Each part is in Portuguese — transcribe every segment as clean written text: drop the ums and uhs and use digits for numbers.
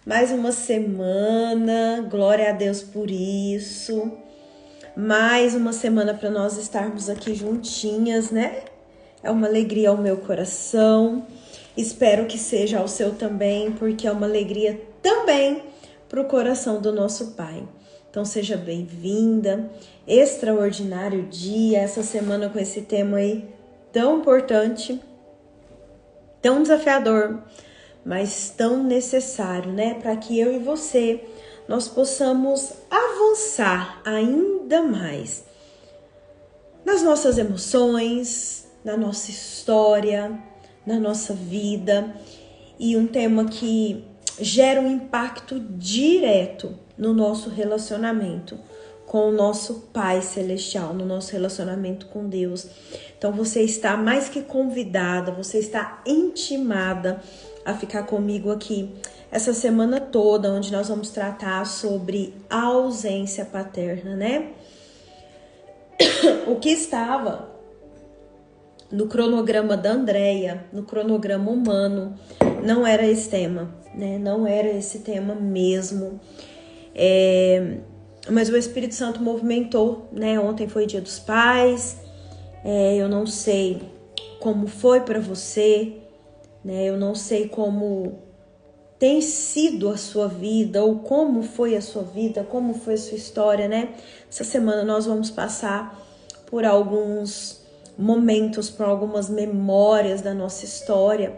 Mais uma semana, glória a Deus por isso. Mais uma semana para nós estarmos aqui juntinhas, né? É uma alegria ao meu coração. Espero que seja ao seu também, porque é uma alegria também para o coração do nosso Pai. Então seja bem-vinda. Extraordinário dia, essa semana com esse tema aí tão importante, tão desafiador, mas tão necessário, né? Para que eu e você, nós possamos avançar ainda mais nas nossas emoções, na nossa história, na nossa vida. E um tema que gera um impacto direto no nosso relacionamento com o nosso Pai Celestial, no nosso relacionamento com Deus. Então você está mais que convidada, você está intimada a ficar comigo aqui essa semana toda, onde nós vamos tratar sobre a ausência paterna, né? O que estava no cronograma da Andréia, no cronograma humano, não era esse tema, né? Não era esse tema mesmo. Mas o Espírito Santo movimentou, né? Ontem foi Dia dos Pais. Eu não sei como foi para você, né? Eu não sei como tem sido a sua vida, ou como foi a sua vida, como foi a sua história, né? Essa semana nós vamos passar por alguns momentos, por algumas memórias da nossa história,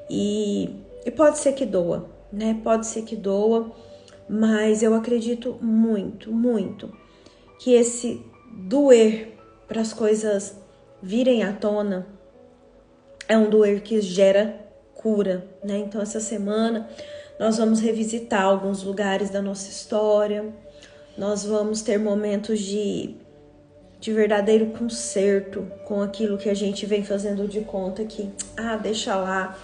e pode ser que doa, né? Pode ser que doa, mas eu acredito muito, muito que esse doer para as coisas virem à tona é um doer que gera cura, né? Então essa semana nós vamos revisitar alguns lugares da nossa história, nós vamos ter momentos de verdadeiro conserto com aquilo que a gente vem fazendo de conta que, deixa lá,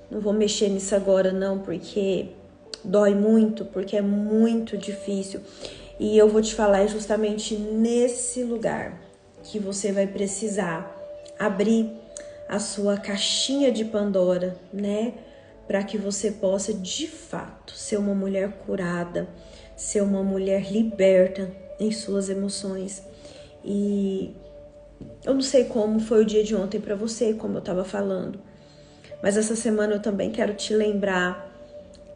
não vou mexer nisso agora não, porque dói muito, porque é muito difícil. E eu vou te falar justamente nesse lugar que você vai precisar abrir a sua caixinha de Pandora, né? Para que você possa, de fato, ser uma mulher curada, ser uma mulher liberta em suas emoções. E eu não sei como foi o dia de ontem para você, como eu estava falando, mas essa semana eu também quero te lembrar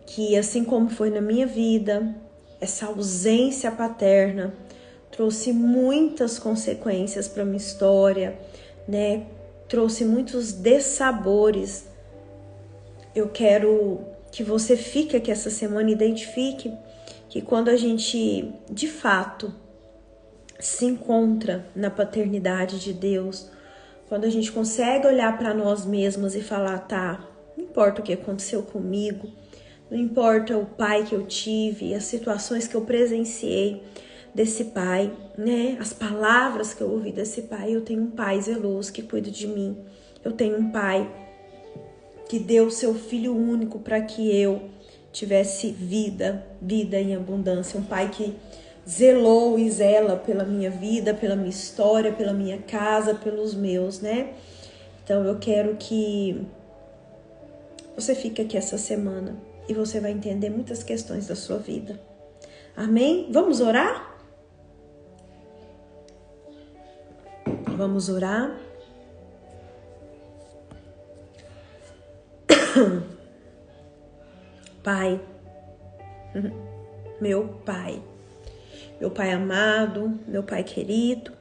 que, assim como foi na minha vida, essa ausência paterna trouxe muitas consequências para minha história, né? Trouxe muitos dessabores. Eu quero que você fique aqui essa semana e identifique que quando a gente, de fato, se encontra na paternidade de Deus, quando a gente consegue olhar para nós mesmas e falar, tá, não importa o que aconteceu comigo, não importa o pai que eu tive, as situações que eu presenciei desse pai, né? As palavras que eu ouvi desse pai, eu tenho um pai zeloso que cuida de mim. Eu tenho um pai que deu seu filho único para que eu tivesse vida em abundância. Um pai que zelou e zela pela minha vida, pela minha história, pela minha casa, pelos meus, né? Então eu quero que você fique aqui essa semana e você vai entender muitas questões da sua vida. Amém? Vamos orar? Vamos orar? Pai, meu Pai amado, meu Pai querido,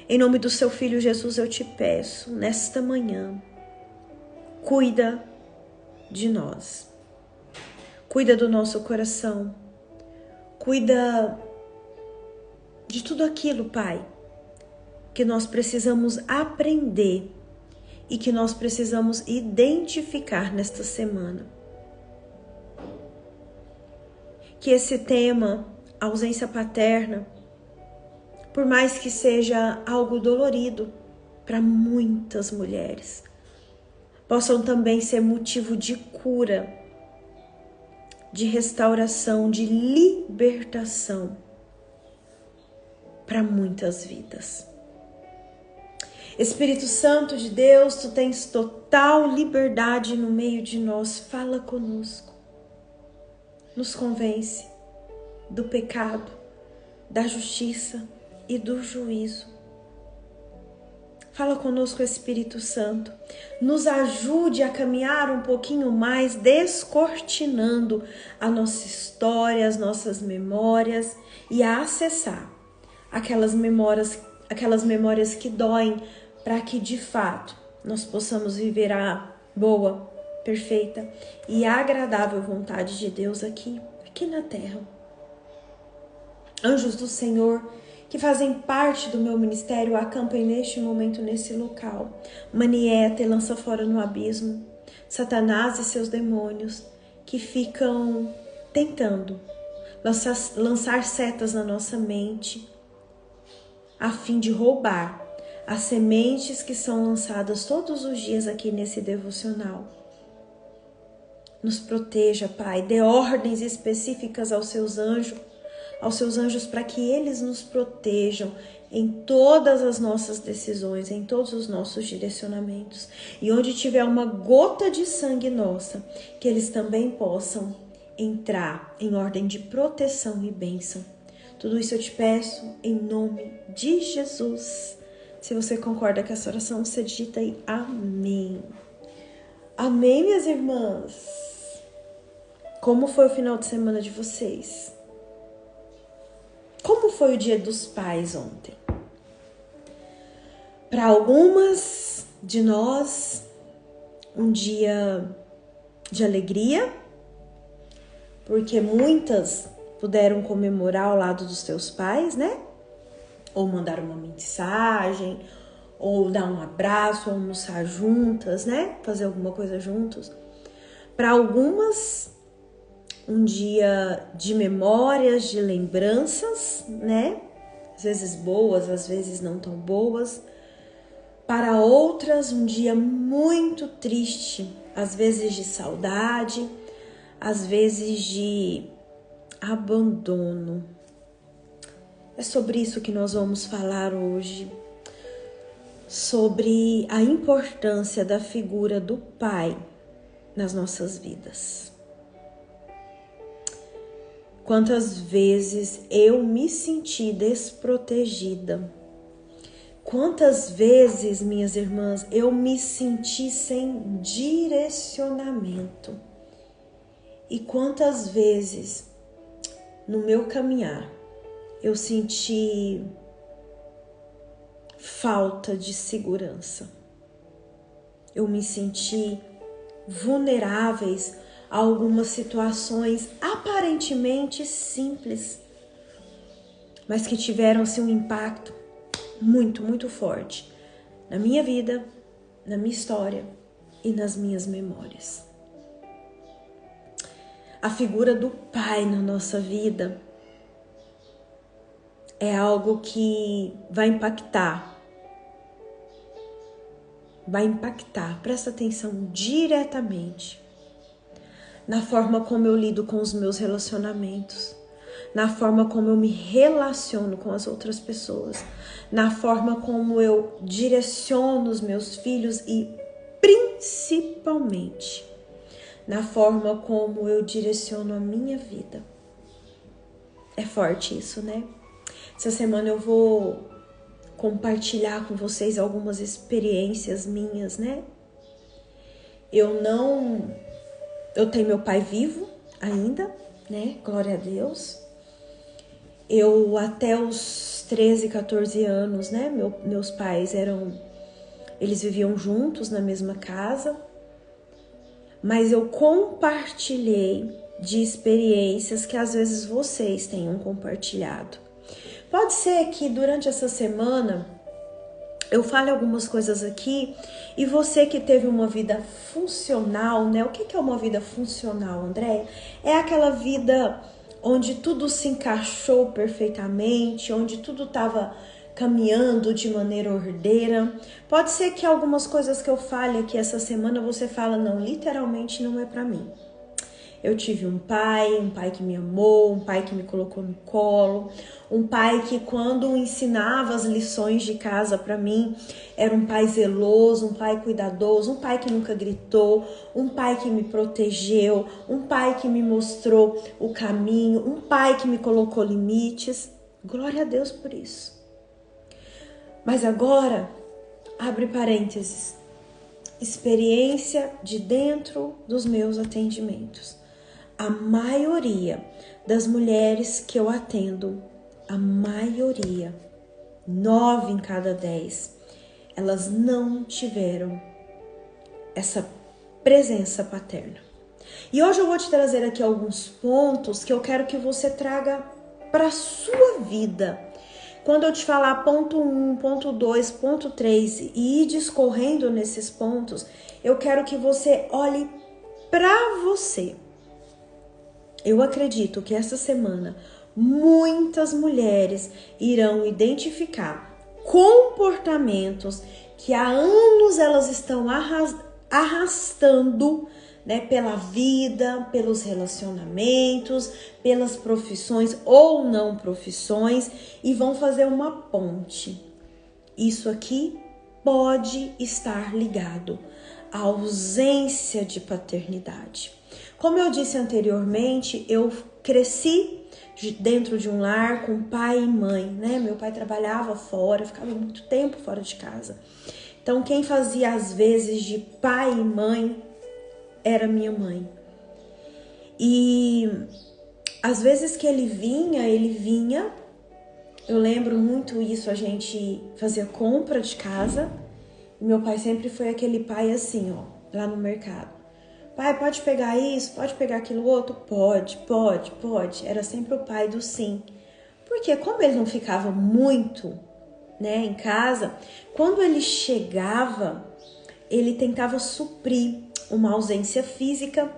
em nome do seu Filho Jesus eu te peço, nesta manhã, cuida de nós, cuida do nosso coração, cuida de tudo aquilo, Pai, que nós precisamos aprender e que nós precisamos identificar nesta semana. Que esse tema, ausência paterna, por mais que seja algo dolorido para muitas mulheres, possam também ser motivo de cura, de restauração, de libertação para muitas vidas. Espírito Santo de Deus, tu tens total liberdade no meio de nós. Fala conosco. nos convence do pecado, da justiça e do juízo. Fala conosco, Espírito Santo. Nos ajude a caminhar um pouquinho mais, descortinando a nossa história, as nossas memórias e a acessar aquelas memórias que doem, para que de fato nós possamos viver a boa, perfeita e agradável vontade de Deus aqui na terra. Anjos do Senhor que fazem parte do meu ministério, acampem neste momento, nesse local. Manieta e lança fora no abismo Satanás e seus demônios que ficam tentando lançar setas na nossa mente a fim de roubar as sementes que são lançadas todos os dias aqui nesse devocional. Nos proteja, Pai, dê ordens específicas aos seus anjos para que eles nos protejam em todas as nossas decisões, em todos os nossos direcionamentos. E onde tiver uma gota de sangue nossa, que eles também possam entrar em ordem de proteção e bênção. Tudo isso eu te peço em nome de Jesus. Se você concorda com essa oração, você digita aí amém. Amém, minhas irmãs. Como foi o final de semana de vocês? Como foi o Dia dos Pais ontem? Para algumas de nós, um dia de alegria, porque muitas puderam comemorar ao lado dos seus pais, né? Ou mandar uma mensagem, ou dar um abraço, ou almoçar juntas, né? Fazer alguma coisa juntos. Para algumas, um dia de memórias, de lembranças, né? Às vezes boas, às vezes não tão boas. Para outras, um dia muito triste, às vezes de saudade, às vezes de abandono. É sobre isso que nós vamos falar hoje, sobre a importância da figura do pai nas nossas vidas. Quantas vezes eu me senti desprotegida? Quantas vezes, minhas irmãs, eu me senti sem direcionamento? E quantas vezes no meu caminhar eu senti falta de segurança? Eu me senti vulneráveis a algumas situações aparentemente simples, mas que tiveram-se um impacto muito, muito forte na minha vida, na minha história e nas minhas memórias. A figura do pai na nossa vida é algo que vai impactar, presta atenção, diretamente na forma como eu lido com os meus relacionamentos, na forma como eu me relaciono com as outras pessoas, na forma como eu direciono os meus filhos e principalmente na forma como eu direciono a minha vida. É forte isso, né? Essa semana eu vou compartilhar com vocês algumas experiências minhas, né? Eu tenho meu pai vivo ainda, né? Glória a Deus. Eu até os 13, 14 anos, né? Meus pais eles viviam juntos na mesma casa, mas eu compartilhei de experiências que às vezes vocês tenham compartilhado. Pode ser que durante essa semana eu fale algumas coisas aqui e você que teve uma vida funcional, né? O que é uma vida funcional, André? É aquela vida onde tudo se encaixou perfeitamente, onde tudo estava caminhando de maneira ordeira. Pode ser que algumas coisas que eu fale aqui essa semana você fala, não, literalmente não é para mim. Eu tive um pai que me amou, um pai que me colocou no colo, um pai que quando ensinava as lições de casa para mim, era um pai zeloso, um pai cuidadoso, um pai que nunca gritou, um pai que me protegeu, um pai que me mostrou o caminho, um pai que me colocou limites. Glória a Deus por isso. Mas agora, abre parênteses, experiência de dentro dos meus atendimentos. A maioria das mulheres que eu atendo, a maioria, 9 em cada 10, elas não tiveram essa presença paterna. E hoje eu vou te trazer aqui alguns pontos que eu quero que você traga para a sua vida. Quando eu te falar ponto 1, ponto 2, ponto 3 e ir discorrendo nesses pontos, eu quero que você olhe para você. Eu acredito que essa semana muitas mulheres irão identificar comportamentos que há anos elas estão arrastando, né, pela vida, pelos relacionamentos, pelas profissões ou não profissões, e vão fazer uma ponte. Isso aqui pode estar ligado à ausência de paternidade. Como eu disse anteriormente, eu cresci dentro de um lar com pai e mãe, né? Meu pai trabalhava fora, ficava muito tempo fora de casa. Então, quem fazia as vezes de pai e mãe era minha mãe. E às vezes que ele vinha, eu lembro muito isso, a gente fazia compra de casa, e meu pai sempre foi aquele pai assim, ó, lá no mercado. Pai, pode pegar isso? Pode pegar aquilo outro? Pode. Era sempre o pai do sim. Porque como ele não ficava muito, né, em casa, quando ele chegava, ele tentava suprir uma ausência física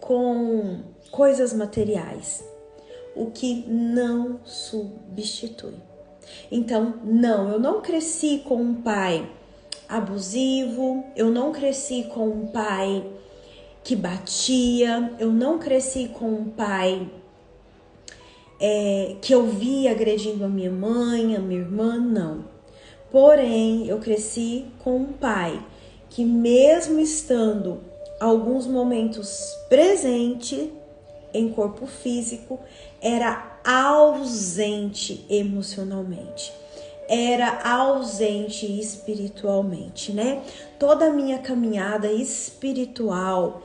com coisas materiais, o que não substitui. Então, eu não cresci com um pai abusivo, eu não cresci com um pai que batia, eu não cresci com um pai que eu via agredindo a minha mãe, a minha irmã, não. Porém, eu cresci com um pai que mesmo estando alguns momentos presente em corpo físico, era ausente emocionalmente, era ausente espiritualmente, né? Toda a minha caminhada espiritual,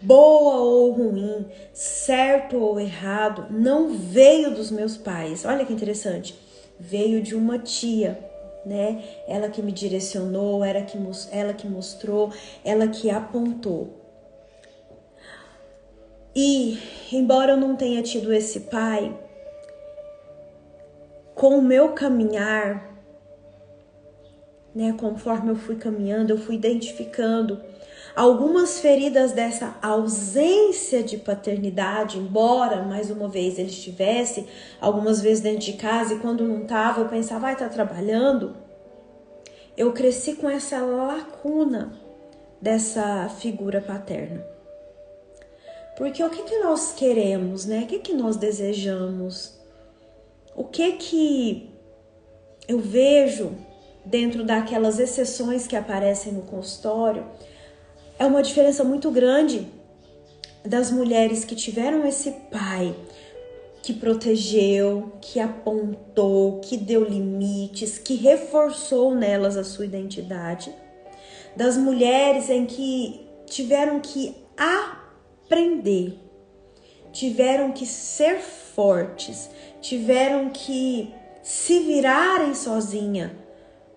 boa ou ruim, certo ou errado, não veio dos meus pais. Olha que interessante, veio de uma tia, né? Ela que me direcionou, ela que mostrou, ela que apontou. E, embora eu não tenha tido esse pai, com o meu caminhar, né, conforme eu fui caminhando, eu fui identificando algumas feridas dessa ausência de paternidade, embora, mais uma vez, ele estivesse algumas vezes dentro de casa, e quando não estava, eu pensava, tá trabalhando. Eu cresci com essa lacuna dessa figura paterna. Porque o que nós queremos, né? O que nós desejamos? O que eu vejo dentro daquelas exceções que aparecem no consultório é uma diferença muito grande das mulheres que tiveram esse pai que protegeu, que apontou, que deu limites, que reforçou nelas a sua identidade, das mulheres em que tiveram que aprender, tiveram que ser fortes, tiveram que se virarem sozinha,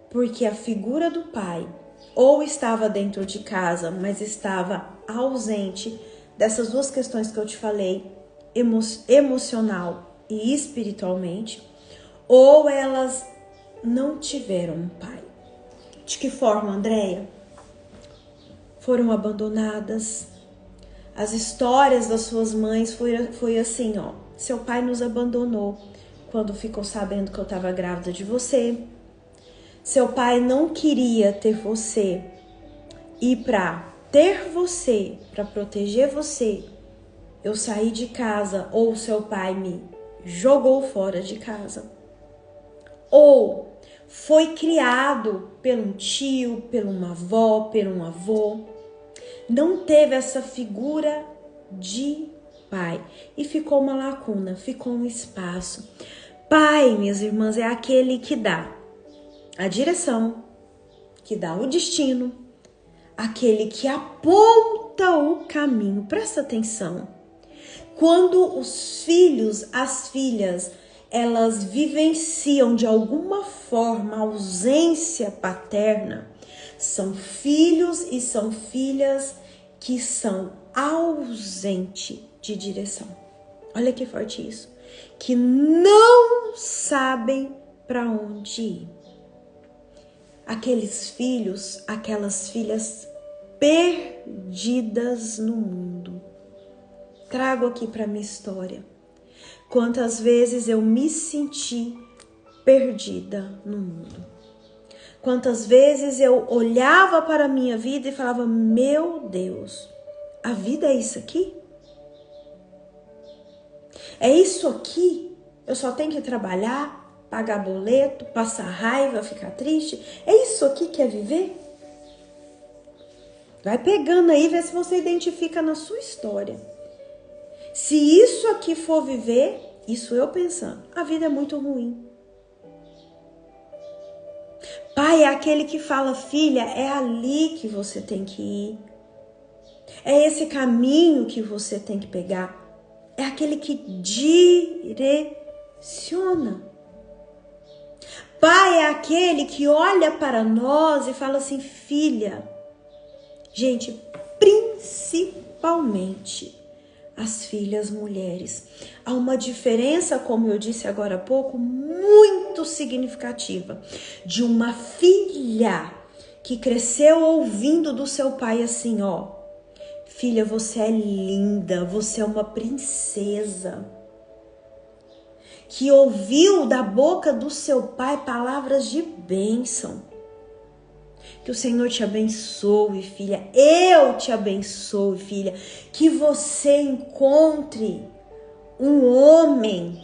porque a figura do pai ou estava dentro de casa, mas estava ausente dessas duas questões que eu te falei, emocional e espiritualmente, ou elas não tiveram um pai. De que forma, Andréia? Foram abandonadas. As histórias das suas mães foi assim, ó. Seu pai nos abandonou quando ficou sabendo que eu estava grávida de você. Seu pai não queria ter você, e para ter você, para proteger você, eu saí de casa ou seu pai me jogou fora de casa. Ou foi criado por um tio, por uma avó, por um avô. Não teve essa figura de pai. E ficou uma lacuna, ficou um espaço. Pai, minhas irmãs, é aquele que dá a direção, que dá o destino, aquele que aponta o caminho. Presta atenção. Quando os filhos, as filhas, elas vivenciam de alguma forma a ausência paterna, são filhos e são filhas que são ausentes de direção. Olha que forte isso. Que não sabem para onde ir. Aqueles filhos, aquelas filhas perdidas no mundo. Trago aqui para minha história. Quantas vezes eu me senti perdida no mundo. Quantas vezes eu olhava para a minha vida e falava, meu Deus, a vida é isso aqui? É isso aqui? Eu só tenho que trabalhar, pagar boleto, passar raiva, ficar triste? É isso aqui que é viver? Vai pegando aí, vê se você identifica na sua história. Se isso aqui for viver, isso eu pensando, a vida é muito ruim. Pai é aquele que fala, filha, é ali que você tem que ir. É esse caminho que você tem que pegar. É aquele que direciona. Pai é aquele que olha para nós e fala assim, filha. Gente, principalmente as filhas mulheres. Há uma diferença, como eu disse agora há pouco, muito significativa de uma filha que cresceu ouvindo do seu pai assim, ó, filha, você é linda, você é uma princesa. Que ouviu da boca do seu pai palavras de bênção. Que o Senhor te abençoe, filha. Eu te abençoe, filha. Que você encontre um homem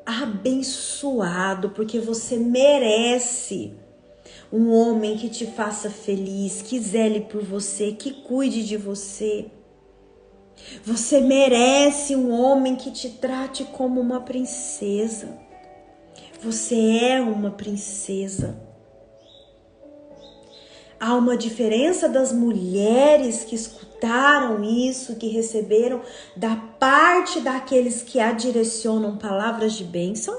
abençoado, porque você merece um homem que te faça feliz, que zele por você, que cuide de você. Você merece um homem que te trate como uma princesa. Você é uma princesa. Há uma diferença das mulheres que escutaram isso, que receberam da parte daqueles que a direcionam palavras de bênção.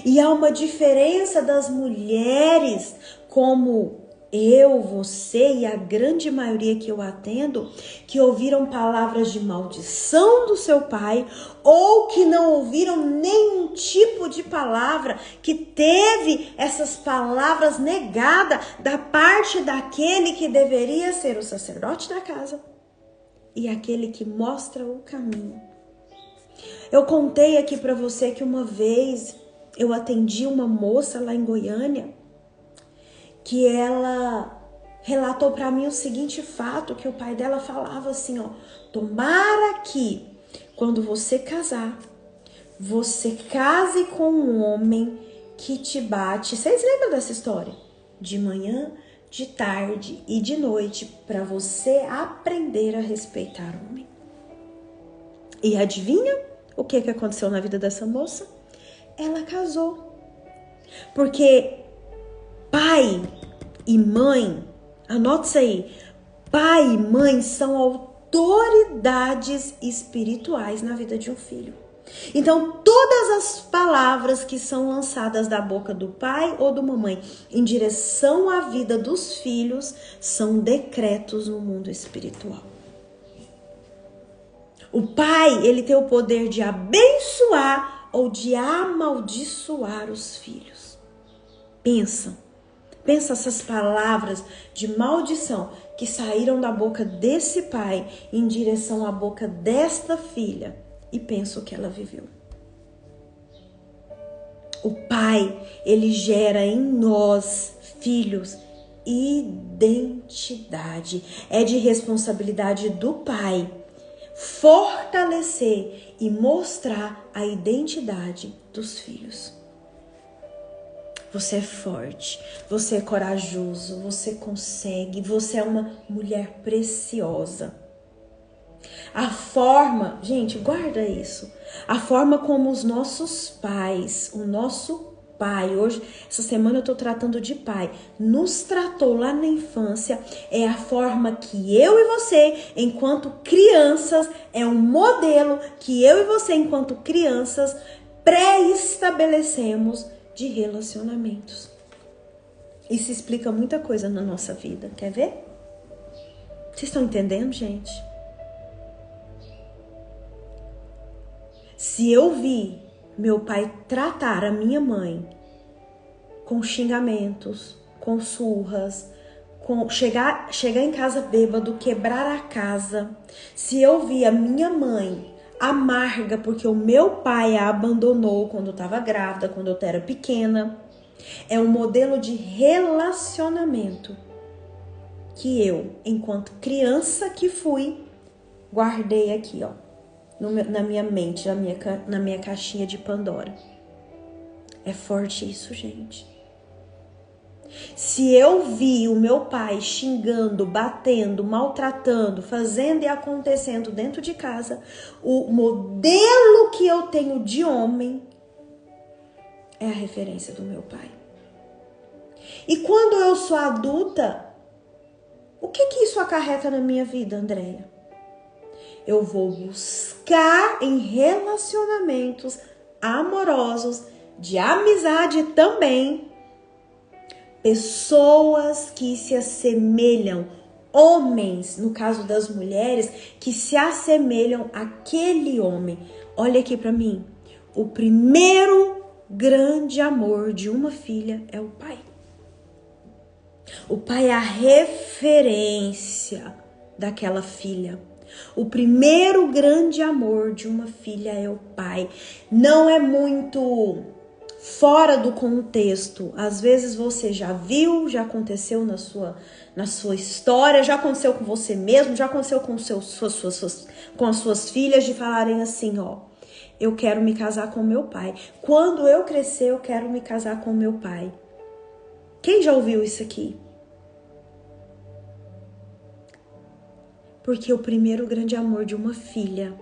E há uma diferença das mulheres como eu, você e a grande maioria que eu atendo, que ouviram palavras de maldição do seu pai ou que não ouviram nenhum tipo de palavra, que teve essas palavras negadas da parte daquele que deveria ser o sacerdote da casa e aquele que mostra o caminho. Eu contei aqui para você que uma vez eu atendi uma moça lá em Goiânia, que ela relatou para mim o seguinte fato, que o pai dela falava assim, ó, tomara que quando você casar, você case com um homem que te bate. Vocês lembram dessa história? De manhã, de tarde e de noite, para você aprender a respeitar o homem. E adivinha o que aconteceu na vida dessa moça? Ela casou. Porque pai e mãe, anota isso aí, pai e mãe são autoridades espirituais na vida de um filho. Então, todas as palavras que são lançadas da boca do pai ou da mamãe em direção à vida dos filhos são decretos no mundo espiritual. O pai, ele tem o poder de abençoar ou de amaldiçoar os filhos. Pensa essas palavras de maldição que saíram da boca desse pai em direção à boca desta filha e pensa o que ela viveu. O pai, ele gera em nós, filhos, identidade. É de responsabilidade do pai fortalecer e mostrar a identidade dos filhos. Você é forte, você é corajoso, você consegue, você é uma mulher preciosa. A forma, gente, guarda isso. A forma como os nossos pais, o nosso pai, hoje, essa semana eu tô tratando de pai, nos tratou lá na infância, é a forma que eu e você, enquanto crianças, é um modelo que eu e você, enquanto crianças, pré-estabelecemos de relacionamentos. Isso explica muita coisa na nossa vida. Quer ver? Vocês estão entendendo, gente? Se eu vi meu pai tratar a minha mãe com xingamentos, com surras, com chegar em casa bêbado, quebrar a casa, se eu vi a minha mãe amarga porque o meu pai a abandonou quando eu estava grávida, quando eu era pequena, é um modelo de relacionamento que eu, enquanto criança que fui, guardei aqui, ó, na minha mente, na minha caixinha de Pandora. É forte isso, gente. Se eu vi o meu pai xingando, batendo, maltratando, fazendo e acontecendo dentro de casa, o modelo que eu tenho de homem é a referência do meu pai. E quando eu sou adulta, o que isso acarreta na minha vida, Andréia? Eu vou buscar em relacionamentos amorosos, de amizade também, pessoas que se assemelham, homens, no caso das mulheres, que se assemelham àquele homem. Olha aqui para mim. O primeiro grande amor de uma filha é o pai. O pai é a referência daquela filha. O primeiro grande amor de uma filha é o pai. Não é muito fora do contexto. Às vezes você já viu, já aconteceu na sua história, já aconteceu com você mesmo, já aconteceu com com as suas filhas de falarem assim, ó, eu quero me casar com meu pai. Quando eu crescer, eu quero me casar com meu pai. Quem já ouviu isso aqui? Porque o primeiro grande amor de uma filha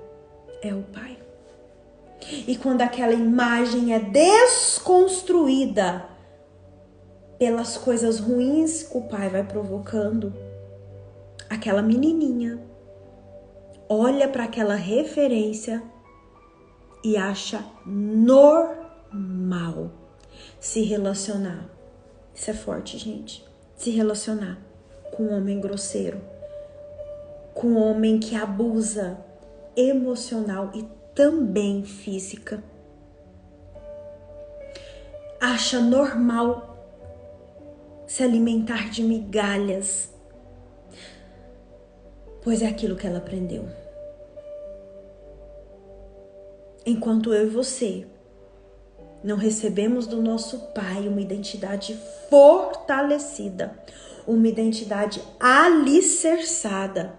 é o pai. E quando aquela imagem é desconstruída pelas coisas ruins que o pai vai provocando, aquela menininha olha para aquela referência e acha normal se relacionar. Isso é forte, gente. Se relacionar com um homem grosseiro, com um homem que abusa emocional e também física. Acha normal se alimentar de migalhas, pois é aquilo que ela aprendeu. Enquanto eu e você não recebemos do nosso pai uma identidade fortalecida, uma identidade alicerçada,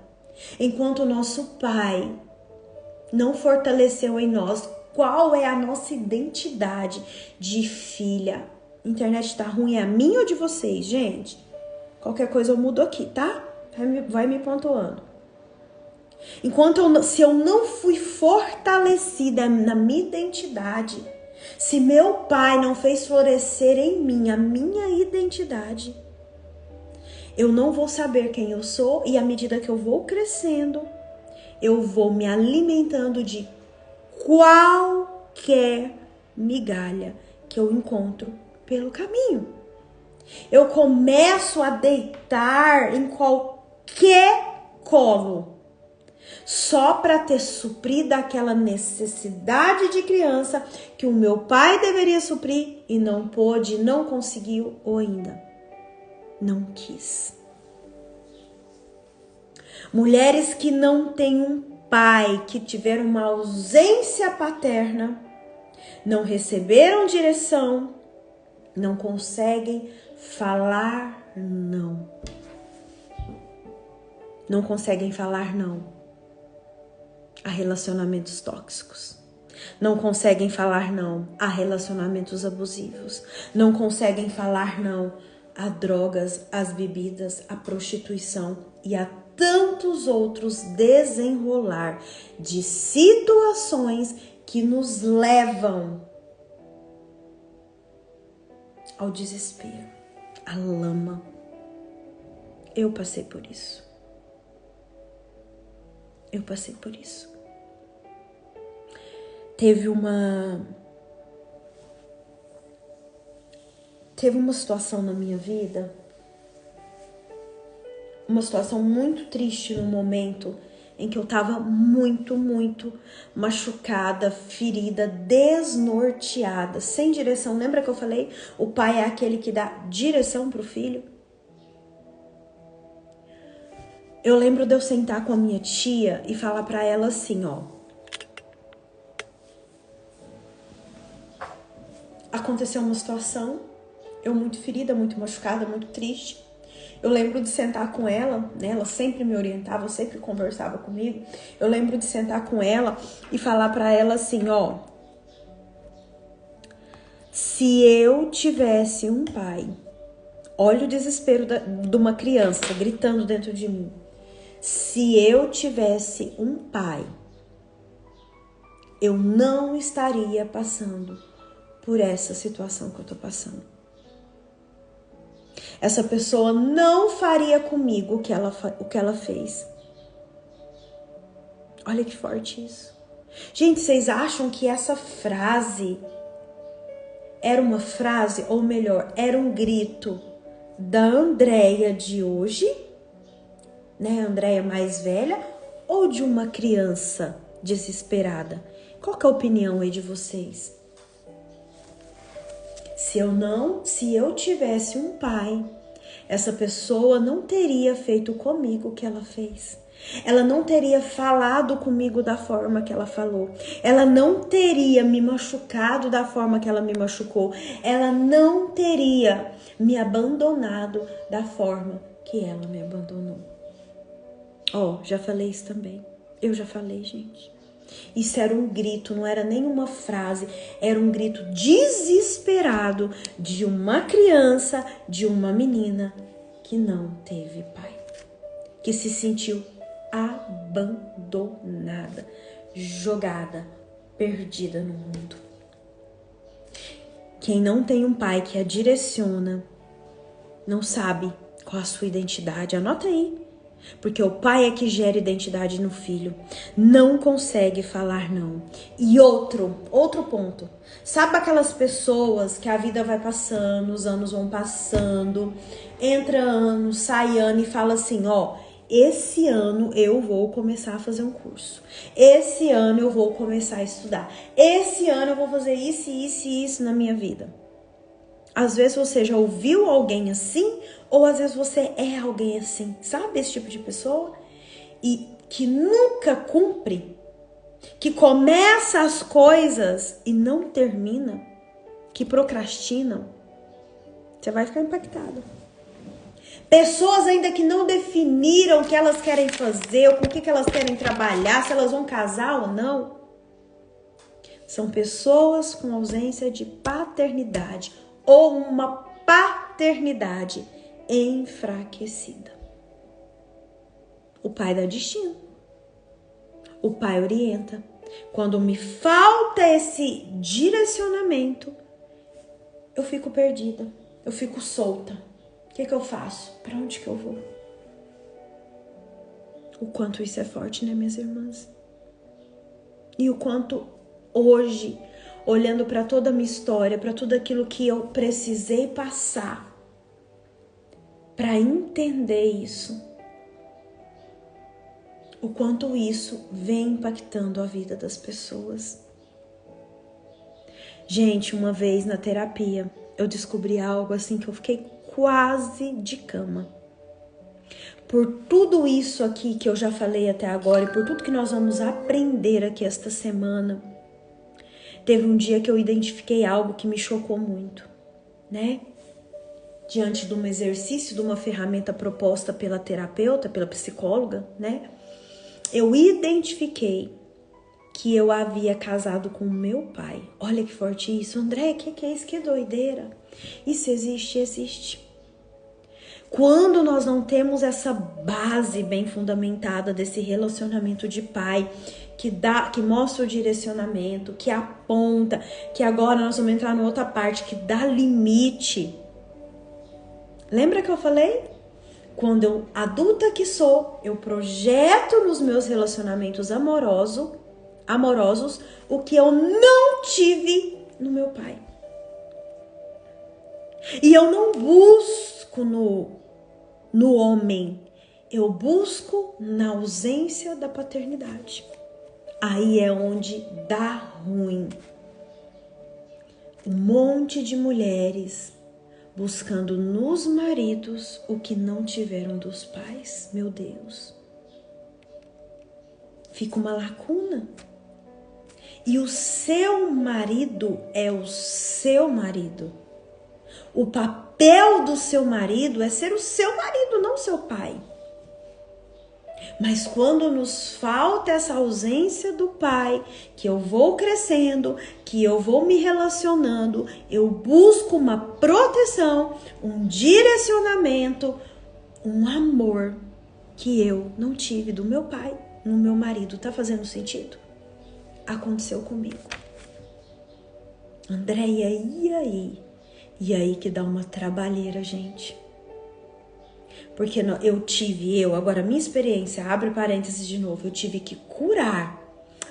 enquanto o nosso pai não fortaleceu em nós qual é a nossa identidade de filha. A internet tá ruim, é a minha ou de vocês, gente? Qualquer coisa eu mudo aqui, tá? Vai me pontuando. Se eu não fui fortalecida na minha identidade, se meu pai não fez florescer em mim a minha identidade, eu não vou saber quem eu sou e à medida que eu vou crescendo, eu vou me alimentando de qualquer migalha que eu encontro pelo caminho. Eu começo a deitar em qualquer colo só para ter suprido aquela necessidade de criança que o meu pai deveria suprir e não pôde, não conseguiu ou ainda não quis. Mulheres que não têm um pai, que tiveram uma ausência paterna, não receberam direção, não conseguem falar não. Não conseguem falar não. a relacionamentos tóxicos. Não conseguem falar não a relacionamentos abusivos. Não conseguem falar não a drogas, às bebidas, à prostituição e a tantos outros desenrolar de situações que nos levam ao desespero, à lama. Eu passei por isso. Eu passei por isso. Teve uma situação na minha vida, uma situação muito triste no momento em que eu tava muito machucada, ferida, desnorteada, sem direção. Lembra que eu falei? O pai é aquele que dá direção pro filho. Eu lembro de eu sentar com a minha tia e falar pra ela assim, ó. Aconteceu uma situação, eu muito ferida, muito machucada, muito triste. Eu lembro de sentar com ela, né? Ela sempre me orientava, sempre conversava comigo. Eu lembro de sentar com ela e falar pra ela assim, ó. Se eu tivesse um pai, olha o desespero de uma criança gritando dentro de mim. Se eu tivesse um pai, eu não estaria passando por essa situação que eu tô passando. Essa pessoa não faria comigo o que ela fez. Olha que forte isso. Gente, vocês acham que essa frase era uma frase, ou melhor, era um grito da Andréia de hoje, né? Andréia mais velha, ou de uma criança desesperada? Qual que é a opinião aí de vocês? Se eu tivesse um pai, essa pessoa não teria feito comigo o que ela fez. Ela não teria falado comigo da forma que ela falou. Ela não teria me machucado da forma que ela me machucou. Ela não teria me abandonado da forma que ela me abandonou. Ó, já falei isso também. Eu já falei, gente. Isso era um grito, não era nenhuma frase, era um grito desesperado de uma criança, de uma menina que não teve pai, que se sentiu abandonada, jogada, perdida no mundo. Quem não tem um pai que a direciona, não sabe qual a sua identidade, anota aí. Porque o pai é que gera identidade no filho. Não consegue falar não. E outro ponto. Sabe aquelas pessoas que a vida vai passando, os anos vão passando, entra ano, sai ano e fala assim, ó, esse ano eu vou começar a fazer um curso. Esse ano eu vou começar a estudar. Esse ano eu vou fazer isso, isso e isso na minha vida. Às vezes você já ouviu alguém assim, ou às vezes você é alguém assim, sabe? Esse tipo de pessoa. E que nunca cumpre, que começa as coisas e não termina, que procrastinam. Você vai ficar impactado. Pessoas ainda que não definiram o que elas querem fazer, ou com o que elas querem trabalhar, se elas vão casar ou não. São pessoas com ausência de paternidade, ou uma paternidade enfraquecida. O pai dá destino. O pai orienta. Quando me falta esse direcionamento, eu fico perdida, eu fico solta. O que eu faço? Para onde que eu vou? O quanto isso é forte, né, minhas irmãs? E o quanto hoje, olhando para toda a minha história, para tudo aquilo que eu precisei passar para entender isso, o quanto isso vem impactando a vida das pessoas. Gente, uma vez na terapia, eu descobri algo assim que eu fiquei quase de cama. Por tudo isso aqui que eu já falei até agora e por tudo que nós vamos aprender aqui esta semana, teve um dia que eu identifiquei algo que me chocou muito, né? Diante de um exercício, de uma ferramenta proposta pela terapeuta, pela psicóloga, né? Eu identifiquei que eu havia casado com meu pai. Olha que forte isso. André, que é isso? Que doideira. Isso existe, existe. Quando nós não temos essa base bem fundamentada desse relacionamento de pai, que mostra o direcionamento, que aponta, que agora nós vamos entrar em outra parte, que dá limite. Lembra que eu falei? Quando eu, adulta que sou, eu projeto nos meus relacionamentos amorosos o que eu não tive no meu pai. E eu não busco no homem, eu busco na ausência da paternidade. Aí é onde dá ruim. Um monte de mulheres buscando nos maridos o que não tiveram dos pais. Meu Deus. Fica uma lacuna. E o seu marido é o seu marido. O papel do seu marido é ser o seu marido, não seu pai. Mas quando nos falta essa ausência do pai, que eu vou crescendo, que eu vou me relacionando, eu busco uma proteção, um direcionamento, um amor que eu não tive do meu pai, no meu marido. Tá fazendo sentido? Aconteceu comigo. Andréia, e aí? E aí que dá uma trabalheira, gente. Porque agora minha experiência, abre parênteses de novo, eu tive que curar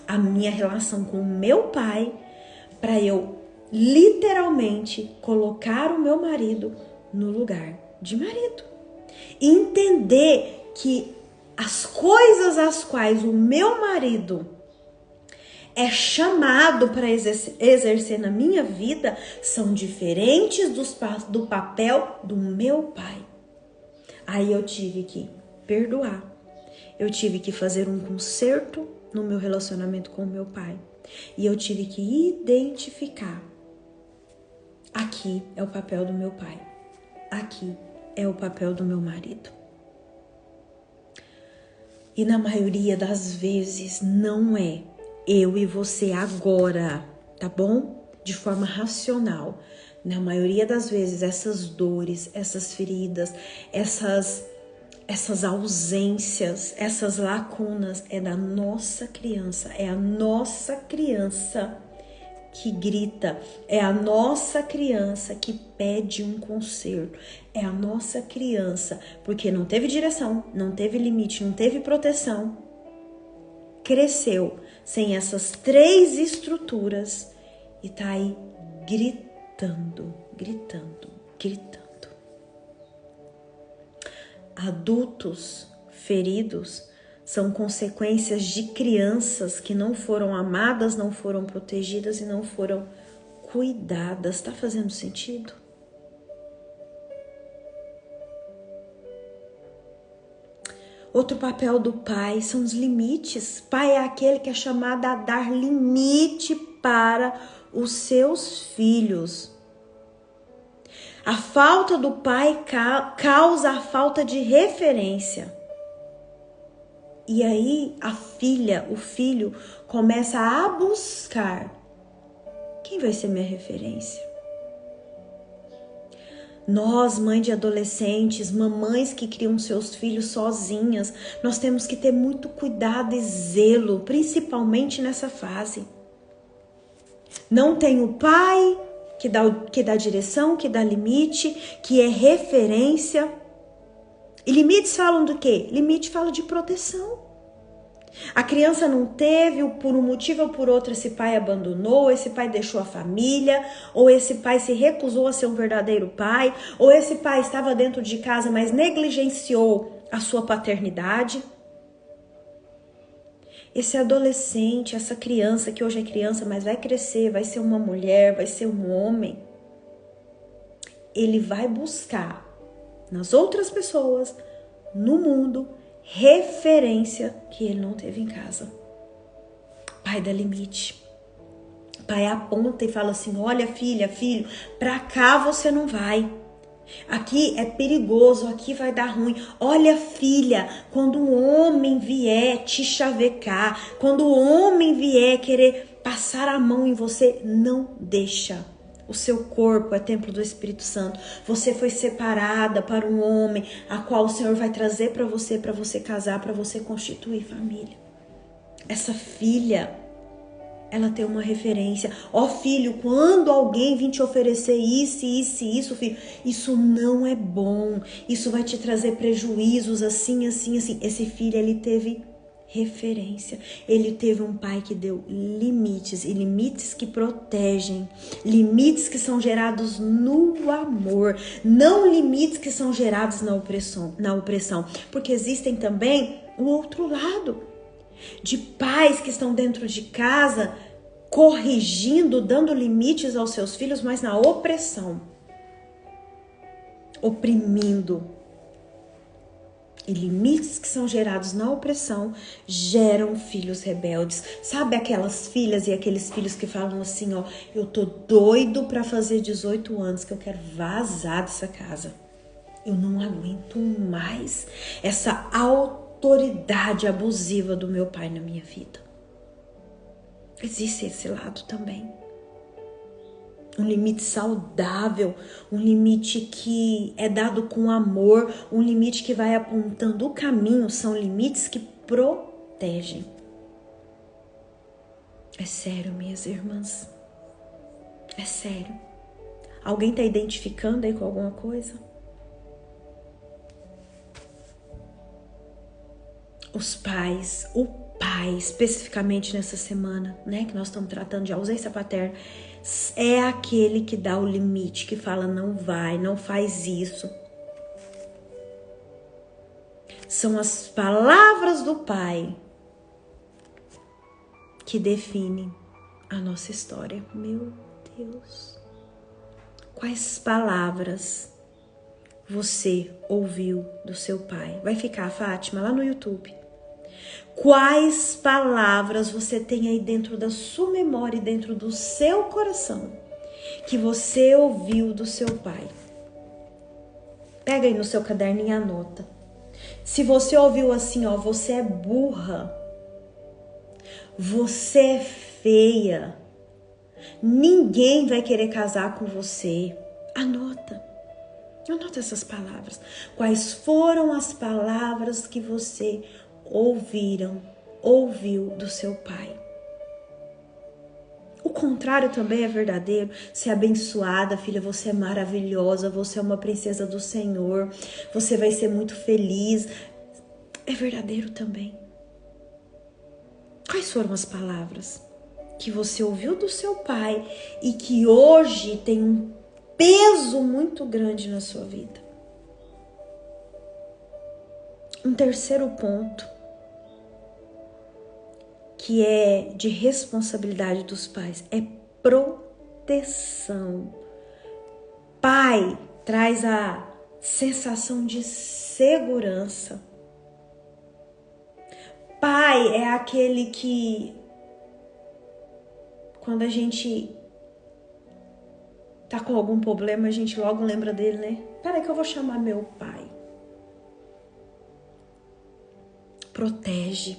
a minha relação com o meu pai para eu literalmente colocar o meu marido no lugar de marido. E entender que as coisas às quais o meu marido é chamado para exercer na minha vida são diferentes do papel do meu pai. Aí eu tive que perdoar. Eu tive que fazer um conserto no meu relacionamento com o meu pai. E eu tive que identificar. Aqui é o papel do meu pai. Aqui é o papel do meu marido. E na maioria das vezes não é eu e você agora, tá bom? De forma racional. Na maioria das vezes, essas dores, essas feridas, essas ausências, essas lacunas é da nossa criança. É a nossa criança que grita. É a nossa criança que pede um conserto. É a nossa criança, porque não teve direção, não teve limite, não teve proteção. Cresceu sem essas 3 estruturas e tá aí gritando. Adultos feridos são consequências de crianças que não foram amadas, não foram protegidas e não foram cuidadas. Tá fazendo sentido? Outro papel do pai são os limites. Pai é aquele que é chamado a dar limite para os seus filhos. A falta do pai causa a falta de referência. E aí a filha, o filho, começa a buscar. Quem vai ser minha referência? Nós, mães de adolescentes, mamães que criam seus filhos sozinhas, nós temos que ter muito cuidado e zelo, principalmente nessa fase. Não tem o pai que dá direção, que dá limite, que é referência. E limites falam do quê? Limite fala de proteção. A criança não teve, por um motivo ou por outro, esse pai abandonou, esse pai deixou a família, ou esse pai se recusou a ser um verdadeiro pai, ou esse pai estava dentro de casa, mas negligenciou a sua paternidade. Esse adolescente, essa criança que hoje é criança, mas vai crescer, vai ser uma mulher, vai ser um homem, ele vai buscar nas outras pessoas, no mundo, referência que ele não teve em casa. Pai dá limite. Pai aponta e fala assim: olha, filha, filho, pra cá você não vai. Aqui é perigoso, aqui vai dar ruim. Olha, filha, quando um homem vier te chavecar, quando o homem vier querer passar a mão em você, não deixa. O seu corpo é templo do Espírito Santo. Você foi separada para um homem, a qual o Senhor vai trazer para você casar, para você constituir família. Essa filha, ela tem uma referência. Ó filho, quando alguém vir te oferecer isso, filho, isso não é bom. Isso vai te trazer prejuízos assim. Esse filho, ele teve referência. Ele teve um pai que deu limites, e limites que protegem, limites que são gerados no amor, não limites que são gerados na opressão, porque existem também o outro lado, de pais que estão dentro de casa corrigindo, dando limites aos seus filhos, mas na opressão, oprimindo. E limites que são gerados na opressão geram filhos rebeldes. Sabe aquelas filhas e aqueles filhos que falam assim, ó, eu tô doido pra fazer 18 anos, que eu quero vazar dessa casa. Eu não aguento mais essa autoridade abusiva do meu pai na minha vida. Existe esse lado também. Um limite saudável, um limite que é dado com amor, um limite que vai apontando o caminho, são limites que protegem. É sério, minhas irmãs. É sério. Alguém está identificando aí com alguma coisa? Os pais, o pai, especificamente nessa semana, né, que nós estamos tratando de ausência paterna, é aquele que dá o limite, que fala não vai, não faz isso. São as palavras do pai que definem a nossa história. Meu Deus. Quais palavras você ouviu do seu pai? Vai ficar, Fátima, lá no YouTube. Quais palavras você tem aí dentro da sua memória e dentro do seu coração que você ouviu do seu pai? Pega aí no seu caderninho e anota. Se você ouviu assim, ó, você é burra, você é feia, ninguém vai querer casar com você. Anota essas palavras. Quais foram as palavras que você ouviu do seu pai? O contrário também é verdadeiro. Você é abençoada, filha, você é maravilhosa, você é uma princesa do Senhor, você vai ser muito feliz. É verdadeiro também. Quais foram as palavras que você ouviu do seu pai e que hoje tem um peso muito grande na sua vida? Um terceiro ponto, que é de responsabilidade dos pais, é proteção. Pai traz a sensação de segurança. Pai é aquele que, quando a gente tá com algum problema, a gente logo lembra dele, né? Peraí que eu vou chamar meu pai. Protege.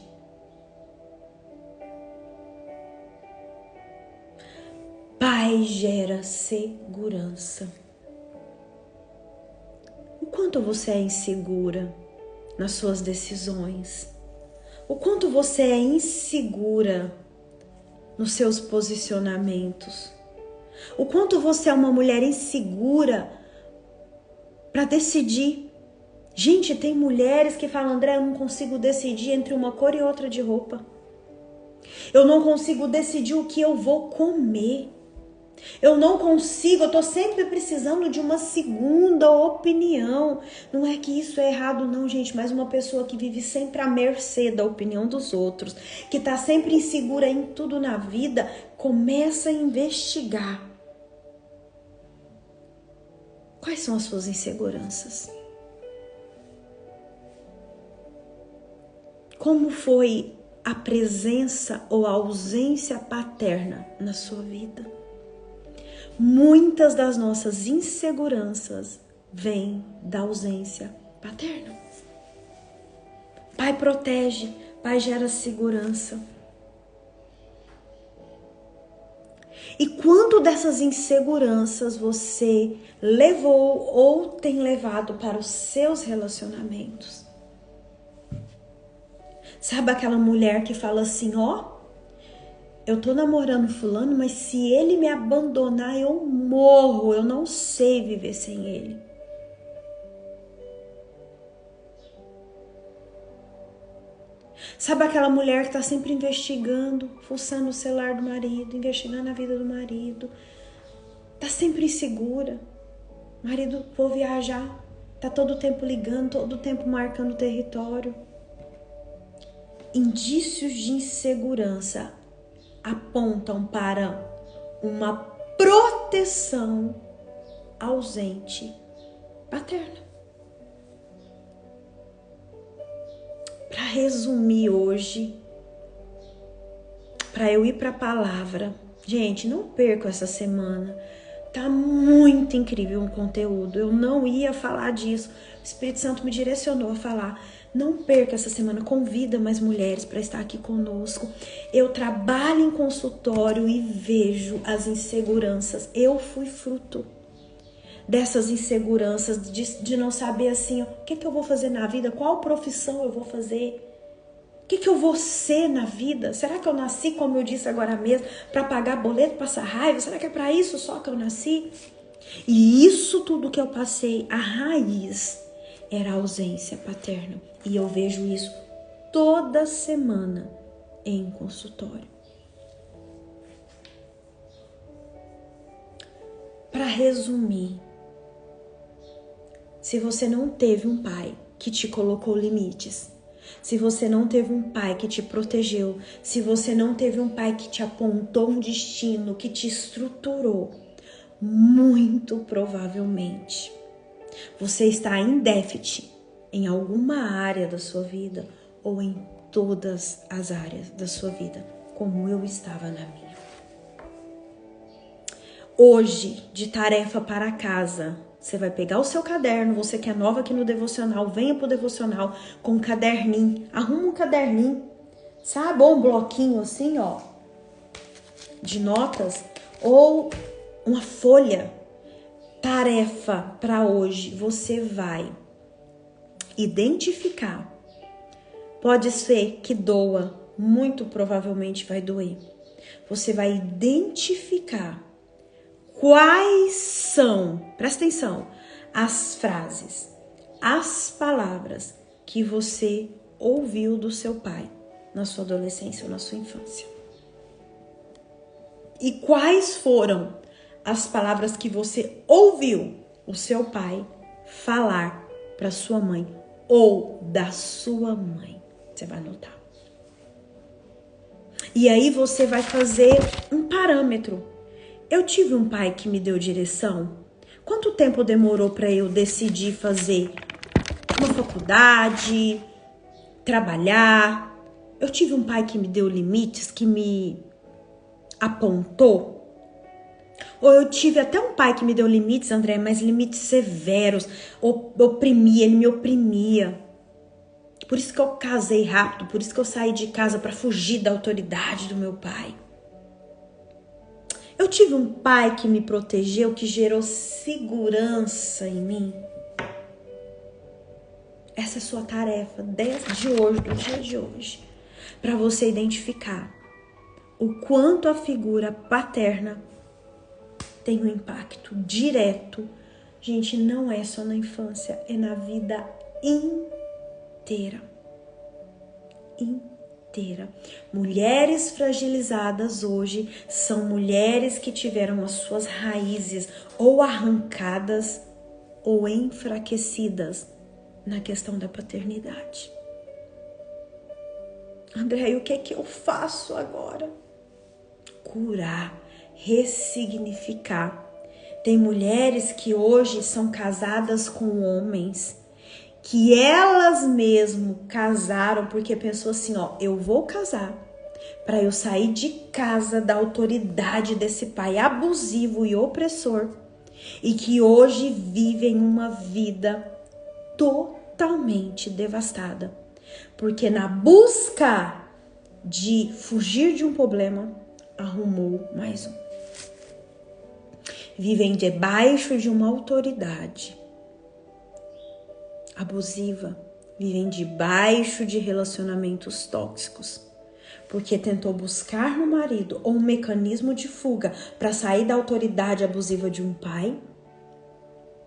Pai gera segurança. O quanto você é insegura nas suas decisões? O quanto você é insegura nos seus posicionamentos? O quanto você é uma mulher insegura para decidir? Gente, tem mulheres que falam, André, eu não consigo decidir entre uma cor e outra de roupa. Eu não consigo decidir o que eu vou comer. Eu não consigo, eu tô sempre precisando de uma segunda opinião. Não é que isso é errado não, gente, mas uma pessoa que vive sempre à mercê da opinião dos outros, que tá sempre insegura em tudo na vida, começa a investigar. Quais são as suas inseguranças? Como foi a presença ou a ausência paterna na sua vida? Muitas das nossas inseguranças vem da ausência paterna. Pai protege, pai gera segurança. E quanto dessas inseguranças você levou ou tem levado para os seus relacionamentos? Sabe aquela mulher que fala assim, ó, eu tô namorando fulano, mas se ele me abandonar, eu morro, eu não sei viver sem ele. Sabe aquela mulher que tá sempre investigando, fuçando o celular do marido, investigando a vida do marido, tá sempre insegura. Marido, vou viajar, tá todo o tempo ligando, todo o tempo marcando território. Indícios de insegurança apontam para uma proteção ausente paterna. Para resumir hoje, para eu ir para a palavra, gente, não perco essa semana. Tá muito incrível o conteúdo. Eu não ia falar disso. O Espírito Santo me direcionou a falar. Não perca essa semana. Convida mais mulheres para estar aqui conosco. Eu trabalho em consultório e vejo as inseguranças. Eu fui fruto dessas inseguranças, de não saber assim, o que eu vou fazer na vida? Qual profissão eu vou fazer? O que eu vou ser na vida? Será que eu nasci, como eu disse agora mesmo, para pagar boleto, passar raiva? Será que é para isso só que eu nasci? E isso tudo que eu passei, a raiz era a ausência paterna. E eu vejo isso toda semana em consultório. Para resumir, se você não teve um pai que te colocou limites, se você não teve um pai que te protegeu, se você não teve um pai que te apontou um destino, que te estruturou, muito provavelmente você está em déficit em alguma área da sua vida ou em todas as áreas da sua vida, como eu estava na minha. Hoje, de tarefa para casa, você vai pegar o seu caderno, você que é nova aqui no devocional, venha pro devocional com um caderninho, arruma um caderninho, sabe? Ou um bloquinho assim, ó, de notas, ou uma folha. Tarefa para hoje, você vai identificar. Pode ser que doa, muito provavelmente vai doer. Você vai identificar quais são, presta atenção, as frases, as palavras que você ouviu do seu pai na sua adolescência ou na sua infância. E quais foram as palavras que você ouviu o seu pai falar para sua mãe ou da sua mãe. Você vai anotar. E aí você vai fazer um parâmetro. Eu tive um pai que me deu direção? Quanto tempo demorou para eu decidir fazer uma faculdade, trabalhar? Eu tive um pai que me deu limites, que me apontou? Ou eu tive até um pai que me deu limites, André, mas limites severos, oprimia, ele me oprimia. Por isso que eu casei rápido, por isso que eu saí de casa para fugir da autoridade do meu pai. Eu tive um pai que me protegeu, que gerou segurança em mim. Essa é a sua tarefa desde hoje, do dia de hoje, para você identificar o quanto a figura paterna tem um impacto direto. Gente, não é só na infância, é na vida inteira. Mulheres fragilizadas hoje são mulheres que tiveram as suas raízes ou arrancadas ou enfraquecidas na questão da paternidade. André, o que é que eu faço agora? Curar, ressignificar. Tem mulheres que hoje são casadas com homens que elas mesmo casaram porque pensou assim, ó, eu vou casar para eu sair de casa da autoridade desse pai abusivo e opressor e que hoje vivem uma vida totalmente devastada, porque na busca de fugir de um problema, arrumou mais um. Vivem debaixo de uma autoridade abusiva, vivem debaixo de relacionamentos tóxicos, porque tentou buscar no marido um mecanismo de fuga para sair da autoridade abusiva de um pai,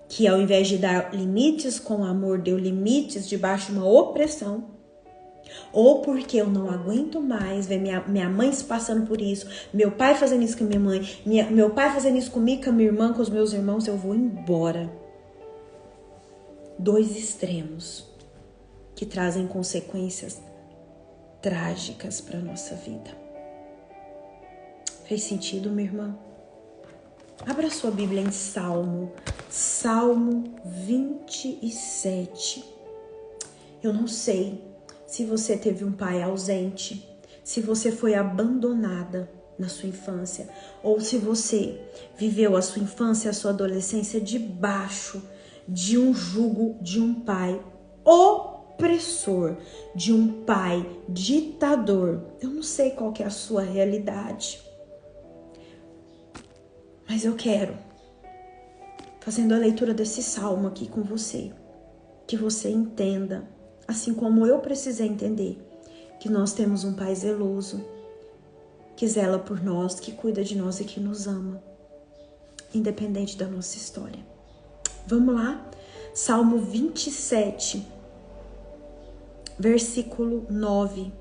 que ao invés de dar limites com amor, deu limites debaixo de uma opressão, ou porque eu não aguento mais ver minha mãe se passando por isso, meu pai fazendo isso com a minha mãe, meu pai fazendo isso comigo, com a minha irmã, com os meus irmãos, eu vou embora. Dois extremos que trazem consequências trágicas para a nossa vida. Fez sentido, minha irmã? Abra sua Bíblia em Salmo 27. Eu não sei se você teve um pai ausente, se você foi abandonada na sua infância, ou se você viveu a sua infância e a sua adolescência debaixo de um jugo de um pai opressor, de um pai ditador. Eu não sei qual que é a sua realidade, mas eu quero, fazendo a leitura desse salmo aqui com você, que você entenda, assim como eu precisei entender, que nós temos um pai zeloso, que zela por nós, que cuida de nós e que nos ama, independente da nossa história. Vamos lá? Salmo 27, versículo 9.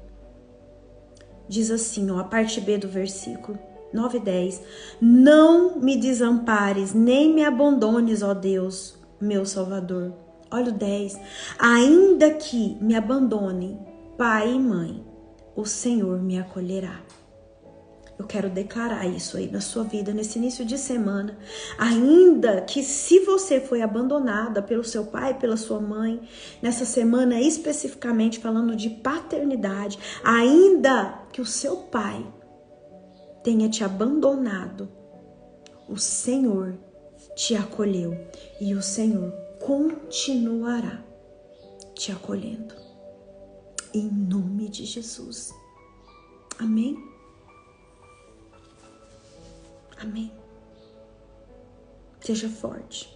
Diz assim, a parte B do versículo 9 e 10. Não me desampares, nem me abandones, ó Deus, meu Salvador. Olha o 10. Ainda que me abandone pai e mãe, o Senhor me acolherá. Eu quero declarar isso aí na sua vida, nesse início de semana. Ainda que se você foi abandonada pelo seu pai, pela sua mãe, nessa semana especificamente falando de paternidade, ainda que o seu pai tenha te abandonado, o Senhor te acolheu e o Senhor continuará te acolhendo. Em nome de Jesus. Amém? Amém. Seja forte,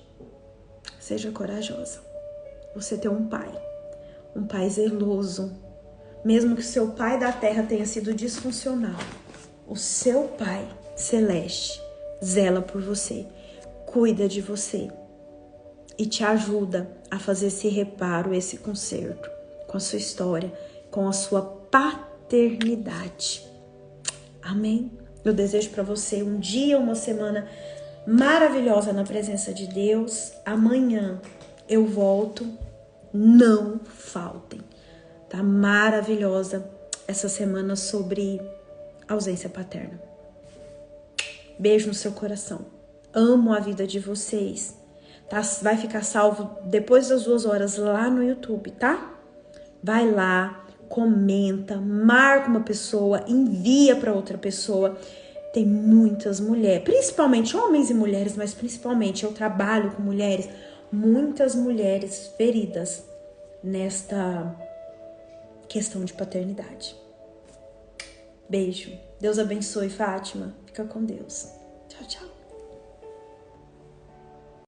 seja corajosa. Você tem um pai zeloso. Mesmo que seu pai da terra tenha sido disfuncional, o seu pai celeste zela por você, cuida de você e te ajuda a fazer esse reparo, esse conserto com a sua história, com a sua paternidade. Amém? Eu desejo para você um dia, uma semana maravilhosa na presença de Deus. Amanhã eu volto. Não faltem. Tá maravilhosa essa semana sobre ausência paterna. Beijo no seu coração. Amo a vida de vocês. Tá? Vai ficar salvo depois das 2 horas lá no YouTube, tá? Vai lá. Comenta, marca uma pessoa, envia para outra pessoa. Tem muitas mulheres, principalmente homens e mulheres, mas principalmente eu trabalho com mulheres, muitas mulheres feridas nesta questão de paternidade. Beijo. Deus abençoe, Fátima. Fica com Deus. Tchau, tchau.